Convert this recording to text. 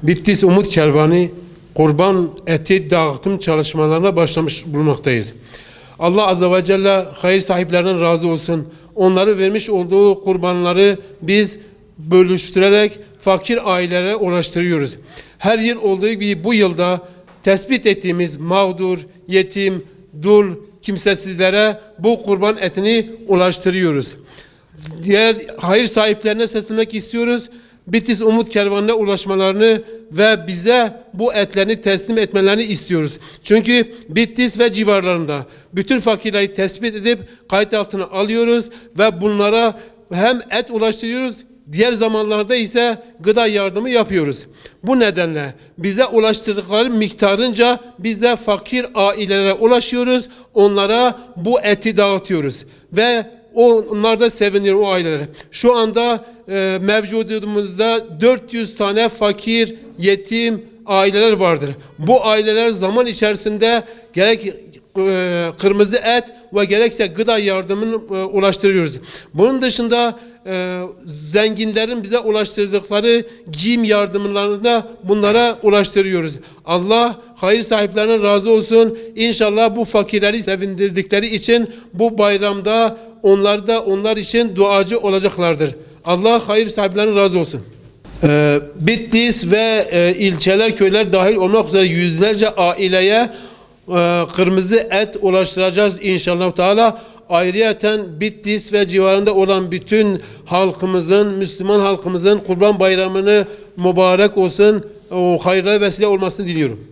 Bitlis Umut Kervanı kurban eti dağıtım çalışmalarına başlamış bulunmaktayız. Allah Azze ve Celle hayır sahiplerinden razı olsun. Onları vermiş olduğu kurbanları biz bölüştürerek fakir ailelere ulaştırıyoruz. Her yıl olduğu gibi bu yılda tespit ettiğimiz mağdur, yetim, dul, kimsesizlere bu kurban etini ulaştırıyoruz. Diğer hayır sahiplerine seslenmek istiyoruz. Bitlis Umut Kervanı'na ulaşmalarını ve bize bu etlerini teslim etmelerini istiyoruz. Çünkü Bitlis ve civarlarında bütün fakirleri tespit edip kayıt altına alıyoruz ve bunlara hem et ulaştırıyoruz, diğer zamanlarda ise gıda yardımı yapıyoruz. Bu nedenle bize ulaştırdıkları miktarınca bize fakir ailelere ulaşıyoruz, onlara bu eti dağıtıyoruz ve onlar da seviniyor o aileler. Şu anda mevcudumuzda 400 tane fakir, yetim aileler vardır. Bu aileler zaman içerisinde gerek kırmızı et ve gerekse gıda yardımını ulaştırıyoruz. Bunun dışında zenginlerin bize ulaştırdıkları giyim yardımlarını da bunlara ulaştırıyoruz. Allah hayır sahiplerine razı olsun. İnşallah bu fakirleri sevindirdikleri için bu bayramda onlar için duacı olacaklardır. Allah hayır sahiplerine razı olsun. Bitlis ve ilçeler, köyler dahil olmak üzere yüzlerce aileye kırmızı et ulaştıracağız inşallah Teala. Ayrıyeten Bitlis ve civarında olan bütün halkımızın, Müslüman halkımızın Kurban Bayramı'nı mübarek olsun, hayırlı vesile olmasını diliyorum.